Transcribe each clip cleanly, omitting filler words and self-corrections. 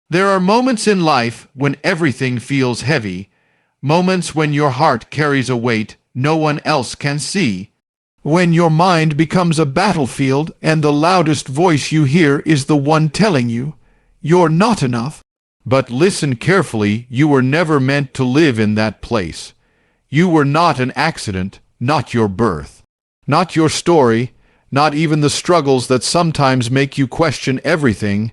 There are moments in life when everything feels heavy, moments when your heart carries a weight no one else can see, when your mind becomes a battlefield and the loudest voice you hear is the one telling you, you're not enough. But listen carefully, you were never meant to live in that place. You were not an accident, not your birth, not your story, not even the struggles that sometimes make you question everything.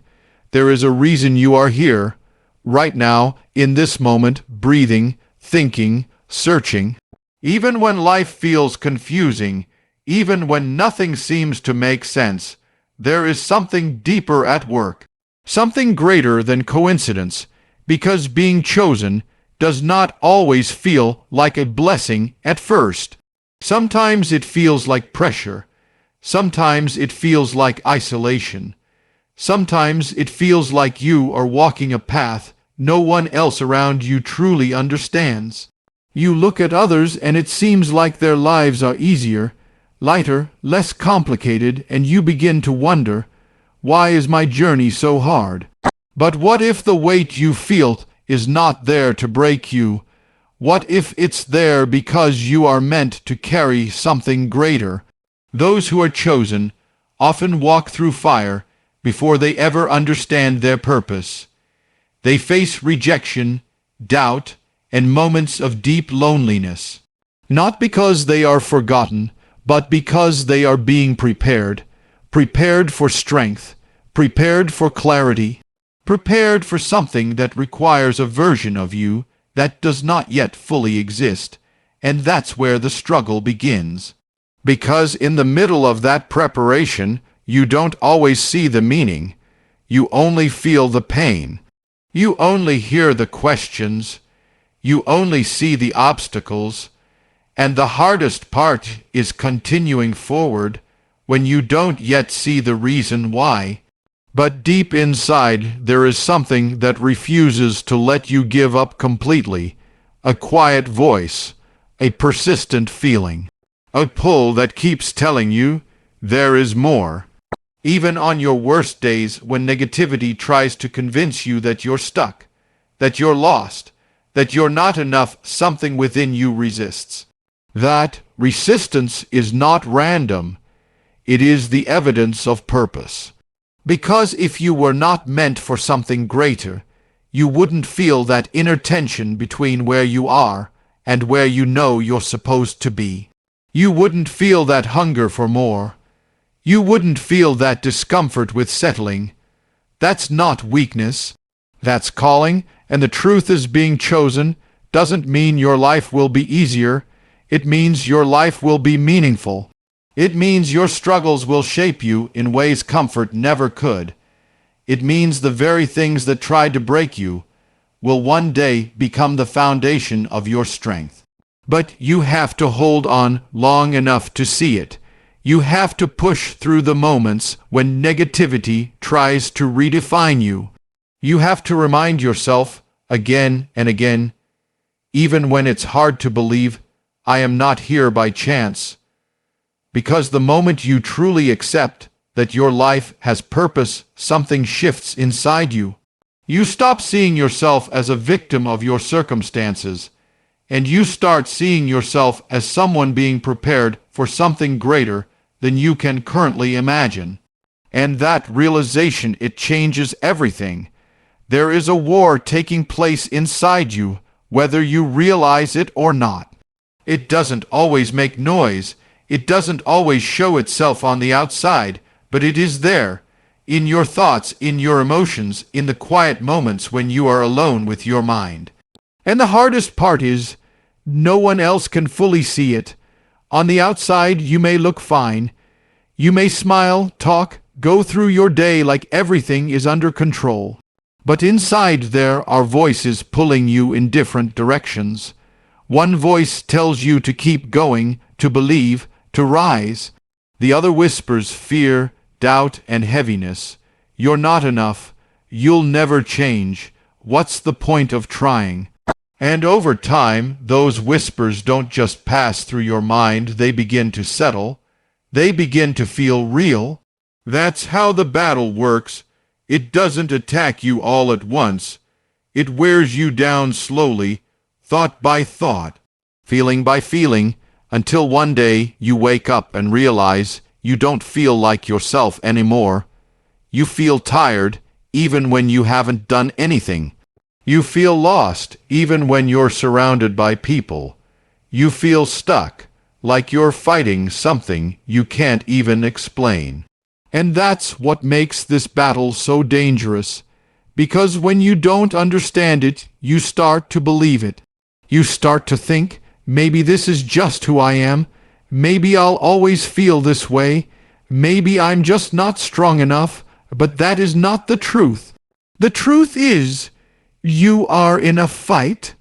There is a reason you are here, right now, in this moment, breathing, thinking, searching. Even when life feels confusing, even when nothing seems to make sense, there is something deeper at work, something greater than coincidence, because being chosen does not always feel like a blessing at first. Sometimes it feels like pressure. Sometimes it feels like isolation. Sometimes it feels like you are walking a path no one else around you truly understands. You look at others and it seems like their lives are easier, lighter, less complicated, and you begin to wonder, why is my journey so hard? But what if the weight you feel is not there to break you? What if it's there because you are meant to carry something greater? Those who are chosen often walk through fire before they ever understand their purpose. They face rejection, doubt, and moments of deep loneliness, not because they are forgotten, but because they are being prepared, prepared for strength, prepared for clarity, prepared for something that requires a version of you that does not yet fully exist, and that's where the struggle begins. Because in the middle of that preparation, you don't always see the meaning. You only feel the pain. You only hear the questions. You only see the obstacles. And the hardest part is continuing forward when you don't yet see the reason why. But deep inside, there is something that refuses to let you give up completely. A quiet voice, a persistent feeling, a pull that keeps telling you there is more. Even on your worst days, when negativity tries to convince you that you're stuck, that you're lost, that you're not enough, something within you resists. That resistance is not random. It is the evidence of purpose. Because if you were not meant for something greater, you wouldn't feel that inner tension between where you are and where you know you're supposed to be. You wouldn't feel that hunger for more. You wouldn't feel that discomfort with settling. That's not weakness. That's calling, and the truth is being chosen doesn't mean your life will be easier. It means your life will be meaningful. It means your struggles will shape you in ways comfort never could. It means the very things that tried to break you will one day become the foundation of your strength. But you have to hold on long enough to see it. You have to push through the moments when negativity tries to redefine you. You have to remind yourself again and again, even when it's hard to believe, I am not here by chance. Because the moment you truly accept that your life has purpose, something shifts inside you. You stop seeing yourself as a victim of your circumstances, and you start seeing yourself as someone being prepared for something greater than you can currently imagine. And that realization, it changes everything. There is a war taking place inside you, whether you realize it or not. It doesn't always make noise. It doesn't always show itself on the outside, but it is there, in your thoughts, in your emotions, in the quiet moments when you are alone with your mind. And the hardest part is, no one else can fully see it. On the outside, you may look fine. You may smile, talk, go through your day like everything is under control. But inside there are voices pulling you in different directions. One voice tells you to keep going, to believe, to rise. The other whispers fear, doubt, and heaviness. You're not enough. You'll never change. What's the point of trying? And over time, those whispers don't just pass through your mind, they begin to settle. They begin to feel real. That's how the battle works. It doesn't attack you all at once. It wears you down slowly, thought by thought, feeling by feeling, until one day you wake up and realize you don't feel like yourself anymore. You feel tired even when you haven't done anything. You feel lost even when you're surrounded by people. You feel stuck, like you're fighting something you can't even explain. And that's what makes this battle so dangerous, because when you don't understand it, you start to believe it. You start to think, maybe this is just who I am. Maybe I'll always feel this way. Maybe I'm just not strong enough. But that is not the truth. The truth is, you are in a fight,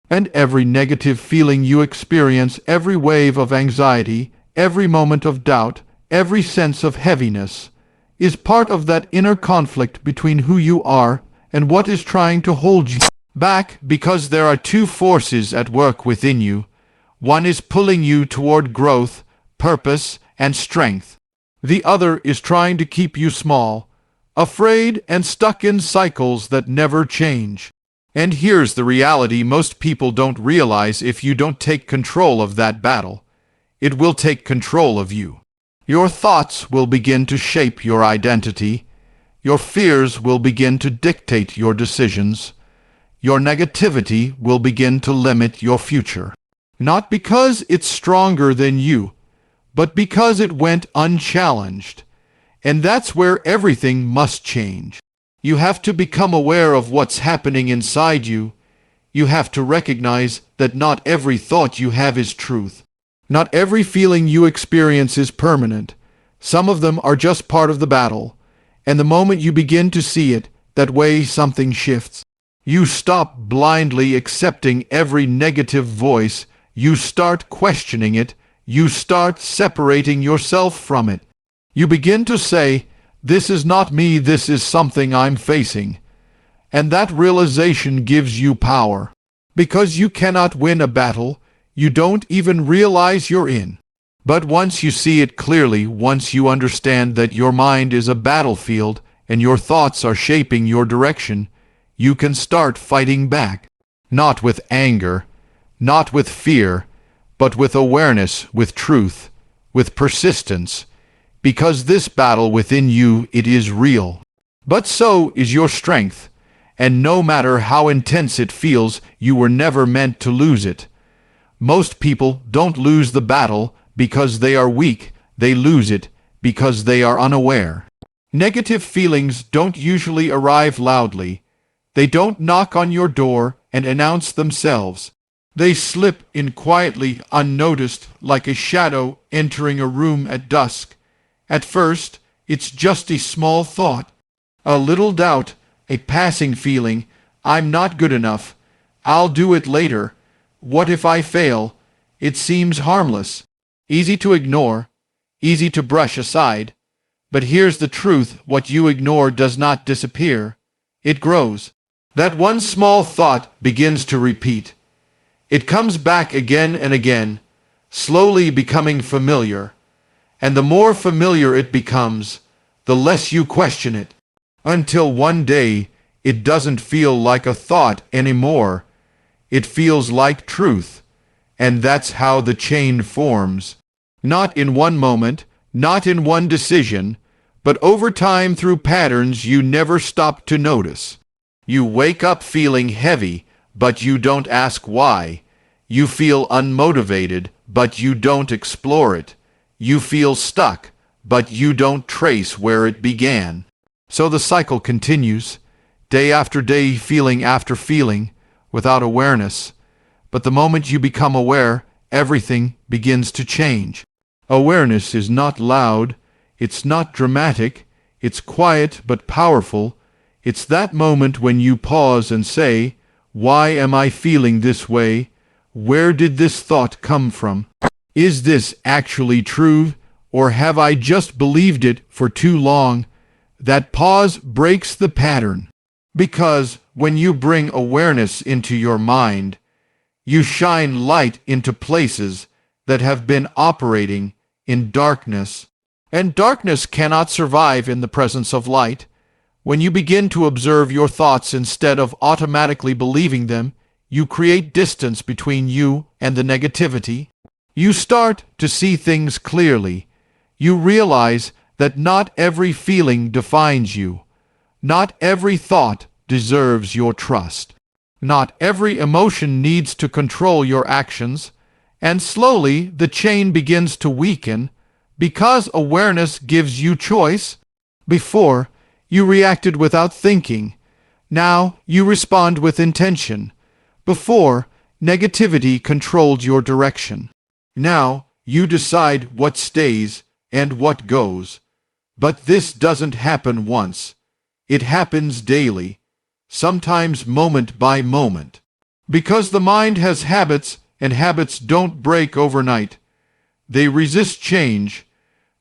and every negative feeling you experience, every wave of anxiety, every moment of doubt, every sense of heaviness, is part of that inner conflict between who you are and what is trying to hold you back, because there are two forces at work within you. One is pulling you toward growth, purpose, and strength. The other is trying to keep you small, afraid and stuck in cycles that never change. And here's the reality most people don't realize: if you don't take control of that battle, it will take control of you. Your thoughts will begin to shape your identity. Your fears will begin to dictate your decisions. Your negativity will begin to limit your future. Not because it's stronger than you, but because it went unchallenged. And that's where everything must change. You have to become aware of what's happening inside you. You have to recognize that not every thought you have is truth. Not every feeling you experience is permanent. Some of them are just part of the battle. And the moment you begin to see it that way, something shifts. You stop blindly accepting every negative voice. You start questioning it. You start separating yourself from it. You begin to say, this is not me, this is something I'm facing. And that realization gives you power. Because you cannot win a battle you don't even realize you're in. But once you see it clearly, once you understand that your mind is a battlefield and your thoughts are shaping your direction, you can start fighting back. Not with anger, not with fear, but with awareness, with truth, with persistence. Because this battle within you, it is real. But so is your strength, and no matter how intense it feels, you were never meant to lose it. Most people don't lose the battle because they are weak. They lose it because they are unaware. Negative feelings don't usually arrive loudly. They don't knock on your door and announce themselves. They slip in quietly, unnoticed, like a shadow entering a room at dusk. At first, it's just a small thought, a little doubt, a passing feeling. I'm not good enough. I'll do it later. What if I fail? It seems harmless, easy to ignore, easy to brush aside. But here's the truth: what you ignore does not disappear. It grows. That one small thought begins to repeat. It comes back again and again, slowly becoming familiar. And the more familiar it becomes, the less you question it, until one day it doesn't feel like a thought anymore. It feels like truth. And that's how the chain forms. Not in one moment, not in one decision, but over time through patterns you never stop to notice. You wake up feeling heavy, but you don't ask why. You feel unmotivated, but you don't explore it. You feel stuck, but you don't trace where it began. So the cycle continues, day after day, feeling after feeling, without awareness. But the moment you become aware, everything begins to change. Awareness is not loud, it's not dramatic, it's quiet but powerful. It's that moment when you pause and say, why am I feeling this way? Where did this thought come from? Is this actually true, or have I just believed it for too long? That pause breaks the pattern. Because when you bring awareness into your mind, you shine light into places that have been operating in darkness. And darkness cannot survive in the presence of light. When you begin to observe your thoughts instead of automatically believing them, you create distance between you and the negativity. You start to see things clearly. You realize that not every feeling defines you. Not every thought deserves your trust. Not every emotion needs to control your actions. And slowly the chain begins to weaken because awareness gives you choice. Before, you reacted without thinking. Now you respond with intention. Before, negativity controlled your direction. Now you decide what stays and what goes. But this doesn't happen once. It happens daily, sometimes moment by moment. Because the mind has habits, and habits don't break overnight. They resist change.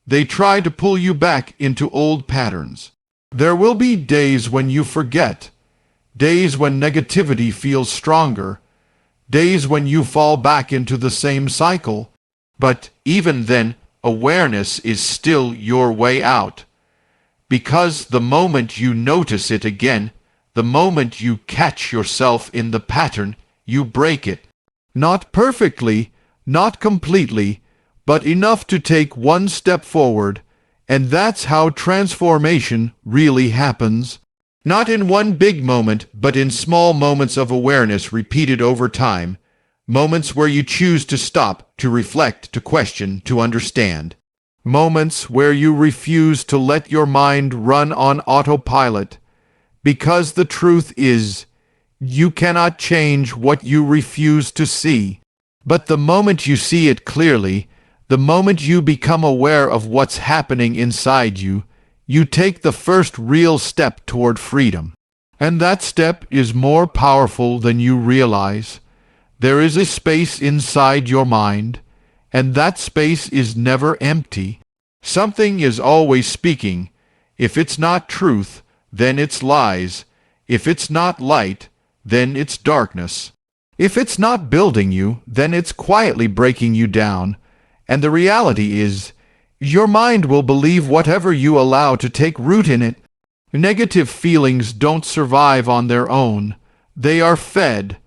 They try to pull you back into old patterns. There will be days when you forget, days when negativity feels stronger, days when you fall back into the same cycle. But even then, awareness is still your way out. Because the moment you notice it again, the moment you catch yourself in the pattern, you break it. Not perfectly, not completely, but enough to take one step forward, and that's how transformation really happens. Not in one big moment, but in small moments of awareness repeated over time, moments where you choose to stop, to reflect, to question, to understand. Moments where you refuse to let your mind run on autopilot, because the truth is, you cannot change what you refuse to see. But the moment you see it clearly, the moment you become aware of what's happening inside you, you take the first real step toward freedom. And that step is more powerful than you realize. There is a space inside your mind, and that space is never empty. Something is always speaking. If it's not truth, then it's lies. If it's not light, then it's darkness. If it's not building you, then it's quietly breaking you down. And the reality is, your mind will believe whatever you allow to take root in it. Negative feelings don't survive on their own. They are fed.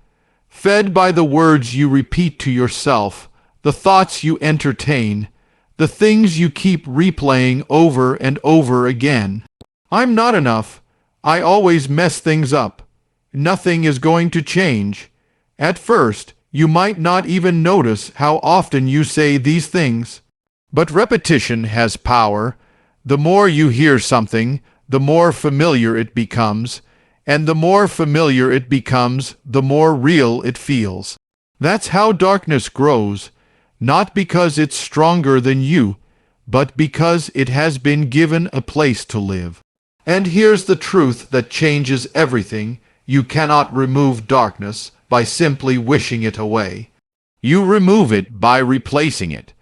Fed by the words you repeat to yourself, the thoughts you entertain, the things you keep replaying over and over again. I'm not enough. I always mess things up. Nothing is going to change. At first, you might not even notice how often you say these things. But repetition has power. The more you hear something, the more familiar it becomes, and the more familiar it becomes, the more real it feels. That's how darkness grows, not because it's stronger than you, but because it has been given a place to live. And here's the truth that changes everything. You cannot remove darkness by simply wishing it away. You remove it by replacing it.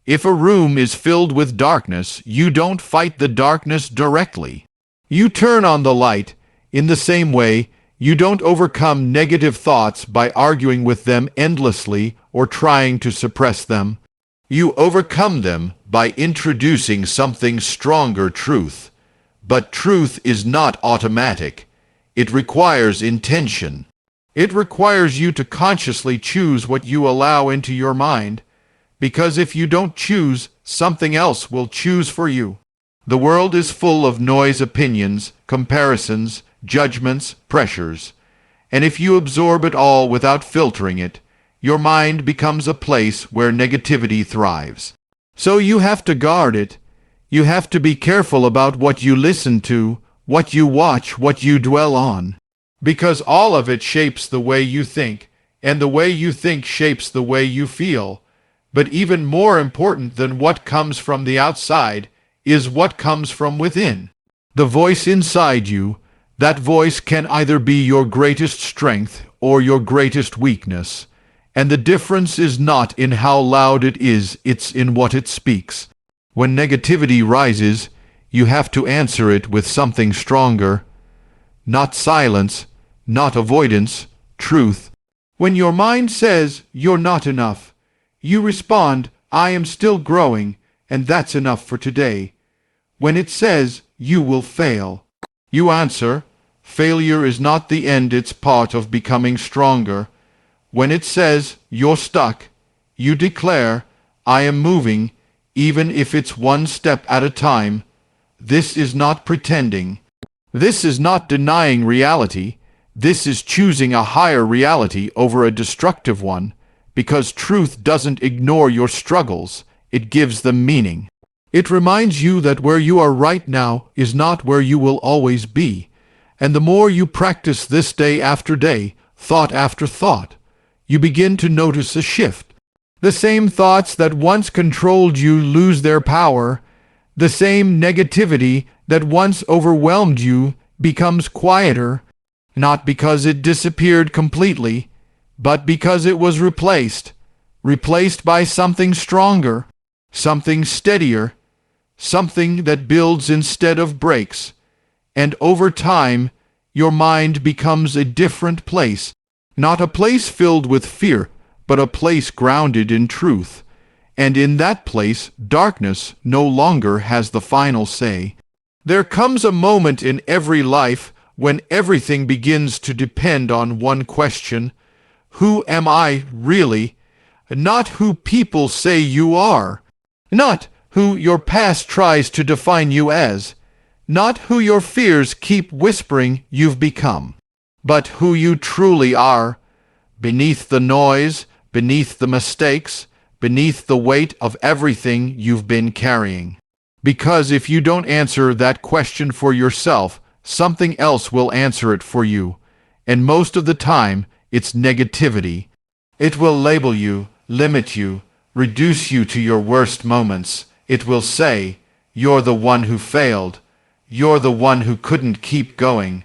If a room is filled with darkness, you don't fight the darkness directly. You turn on the light. In the same way, you don't overcome negative thoughts by arguing with them endlessly or trying to suppress them. You overcome them by introducing something stronger, truth. But truth is not automatic. It requires intention. It requires you to consciously choose what you allow into your mind, because if you don't choose, something else will choose for you. The world is full of noise, opinions, comparisons, judgments, pressures, and if you absorb it all without filtering it, your mind becomes a place where negativity thrives. So you have to guard it. You have to be careful about what you listen to, what you watch, what you dwell on, because all of it shapes the way you think, and the way you think shapes the way you feel. But even more important than what comes from the outside is what comes from within. The voice inside you, that voice can either be your greatest strength or your greatest weakness. And the difference is not in how loud it is, it's in what it speaks. When negativity rises, you have to answer it with something stronger. Not silence, not avoidance, truth. When your mind says, "You're not enough," you respond, "I am still growing, and that's enough for today." When it says, "You will fail," You answer, failure is not the end, it's part of becoming stronger. When it says you're stuck, you declare, I am moving, even if it's one step at a time. This is not pretending. This is not denying reality. This is choosing a higher reality over a destructive one, because truth doesn't ignore your struggles, it gives them meaning. It reminds you that where you are right now is not where you will always be, and the more you practice this day after day, thought after thought, you begin to notice a shift. The same thoughts that once controlled you lose their power. The same negativity that once overwhelmed you becomes quieter, not because it disappeared completely, but because it was replaced by something stronger, something steadier, something that builds instead of breaks. And over time, your mind becomes a different place, not a place filled with fear, but a place grounded in truth. And in that place, darkness no longer has the final say. There comes a moment in every life when everything begins to depend on one question: who am I really? Not who people say you are, not who your past tries to define you as, not who your fears keep whispering you've become, but who you truly are, beneath the noise, beneath the mistakes, beneath the weight of everything you've been carrying. Because if you don't answer that question for yourself, something else will answer it for you. And most of the time, it's negativity. It will label you, limit you, reduce you to your worst moments. It will say, you're the one who failed. You're the one who couldn't keep going.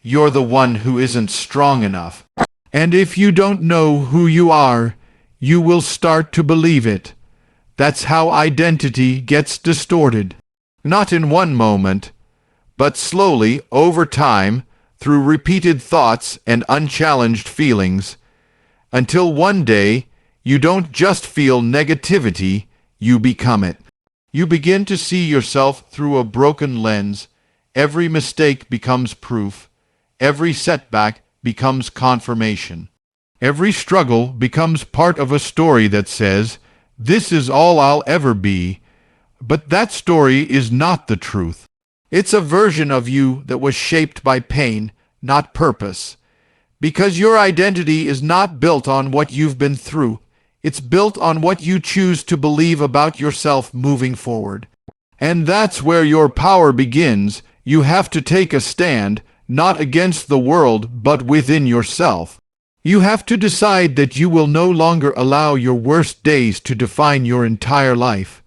You're the one who isn't strong enough. And if you don't know who you are, you will start to believe it. That's how identity gets distorted. Not in one moment, but slowly, over time, through repeated thoughts and unchallenged feelings, until one day you don't just feel negativity, you become it. You begin to see yourself through a broken lens. Every mistake becomes proof. Every setback becomes confirmation. Every struggle becomes part of a story that says, this is all I'll ever be. But that story is not the truth. It's a version of you that was shaped by pain, not purpose. Because your identity is not built on what you've been through. It's built on what you choose to believe about yourself moving forward. And that's where your power begins. You have to take a stand, not against the world, but within yourself. You have to decide that you will no longer allow your worst days to define your entire life.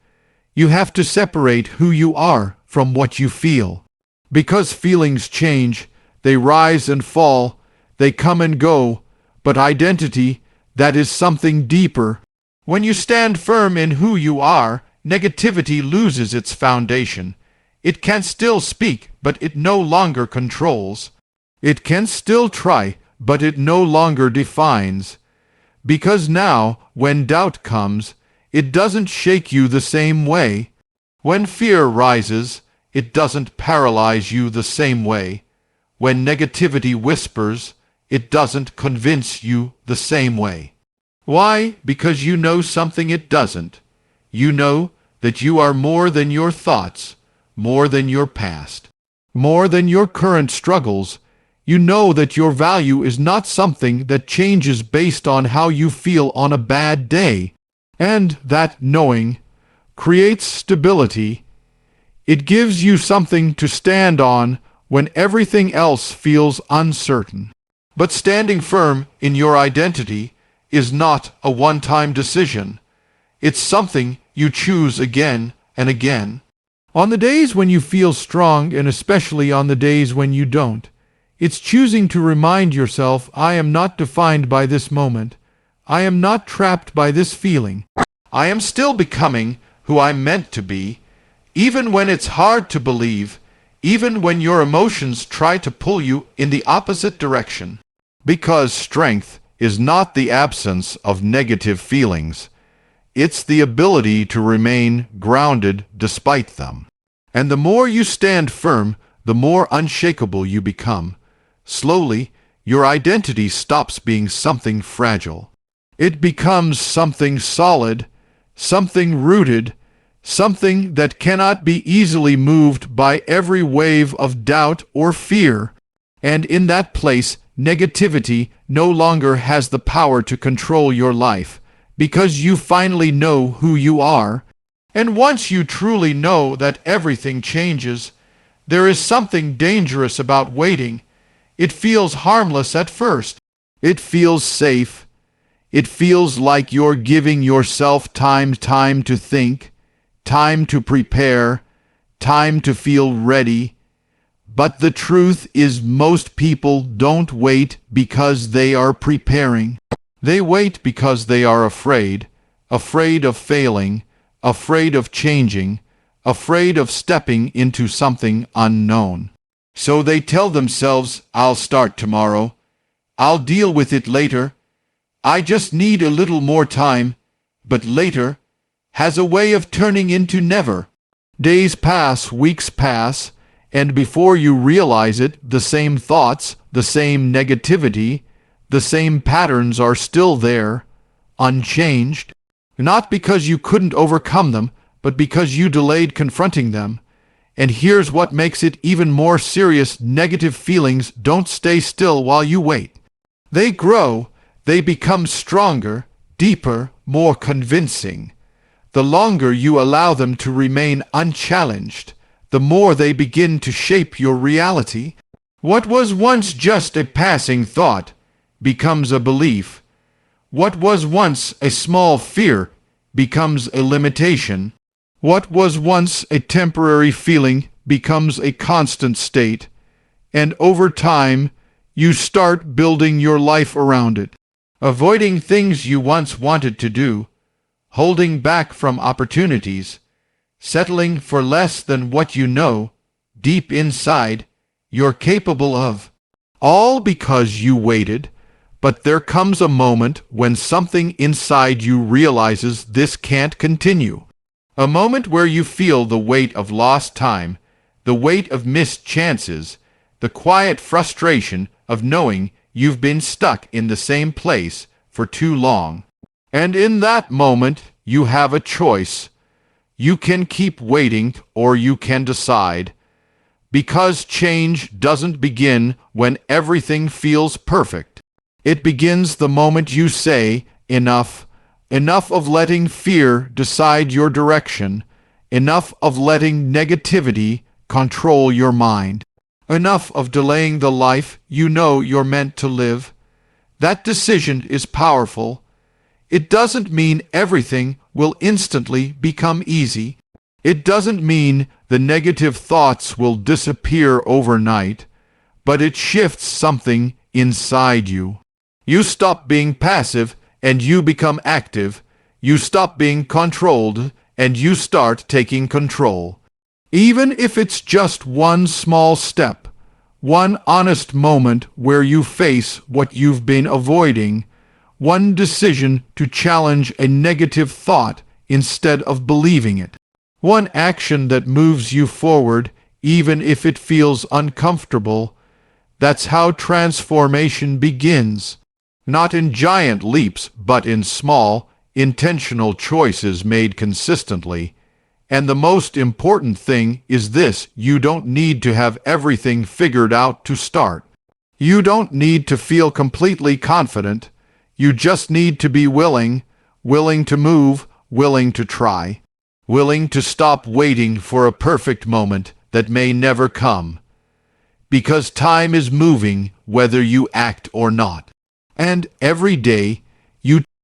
You have to separate who you are from what you feel. Because feelings change, they rise and fall, they come and go, but identity, that is something deeper. When you stand firm in who you are, negativity loses its foundation. It can still speak, but it no longer controls. It can still try, but it no longer defines. Because now, when doubt comes, it doesn't shake you the same way. When fear rises, it doesn't paralyze you the same way. When negativity whispers, it doesn't convince you the same way. Why? Because you know something it doesn't. You know that you are more than your thoughts, more than your past, more than your current struggles. You know that your value is not something that changes based on how you feel on a bad day. And that knowing creates stability. It gives you something to stand on when everything else feels uncertain. But standing firm in your identity is not a one-time decision. It's something you choose again and again. On the days when you feel strong, and especially on the days when you don't, it's choosing to remind yourself, I am not defined by this moment. I am not trapped by this feeling. I am still becoming who I'm meant to be, even when it's hard to believe, even when your emotions try to pull you in the opposite direction. Because strength is not the absence of negative feelings. It's the ability to remain grounded despite them. And the more you stand firm, the more unshakable you become. Slowly, your identity stops being something fragile. It becomes something solid, something rooted, something that cannot be easily moved by every wave of doubt or fear. And in that place, negativity no longer has the power to control your life, because you finally know who you are. And once you truly know that everything changes, there is something dangerous about waiting. It feels harmless at first. It feels safe. It feels like you're giving yourself time to think, time to prepare, time to feel ready. But the truth is most people don't wait because they are preparing. They wait because they are afraid, afraid of failing, afraid of changing, afraid of stepping into something unknown. So they tell themselves, I'll start tomorrow. I'll deal with it later. I just need a little more time. But later has a way of turning into never. Days pass, weeks pass, and before you realize it, the same thoughts, the same negativity, the same patterns are still there, unchanged. Not because you couldn't overcome them, but because you delayed confronting them. And here's what makes it even more serious: negative feelings don't stay still while you wait. They grow, they become stronger, deeper, more convincing. The longer you allow them to remain unchallenged, the more they begin to shape your reality. What was once just a passing thought becomes a belief. What was once a small fear becomes a limitation. What was once a temporary feeling becomes a constant state. And over time, you start building your life around it. Avoiding things you once wanted to do, holding back from opportunities, settling for less than what you know, deep inside, you're capable of. All because you waited. But there comes a moment when something inside you realizes this can't continue. A moment where you feel the weight of lost time, the weight of missed chances, the quiet frustration of knowing you've been stuck in the same place for too long. And in that moment, you have a choice. You can keep waiting, or you can decide. Because change doesn't begin when everything feels perfect. It begins the moment you say, enough. Enough of letting fear decide your direction. Enough of letting negativity control your mind. Enough of delaying the life you know you're meant to live. That decision is powerful. It doesn't mean everything will instantly become easy. It doesn't mean the negative thoughts will disappear overnight, but it shifts something inside you. You stop being passive and you become active. You stop being controlled and you start taking control. Even if it's just one small step, one honest moment where you face what you've been avoiding, one decision to challenge a negative thought instead of believing it, one action that moves you forward even if it feels uncomfortable. That's how transformation begins. Not in giant leaps, but in small, intentional choices made consistently. And the most important thing is this: you don't need to have everything figured out to start. You don't need to feel completely confident. You just need to be willing to move, willing to try, willing to stop waiting for a perfect moment that may never come. Because time is moving whether you act or not. And every day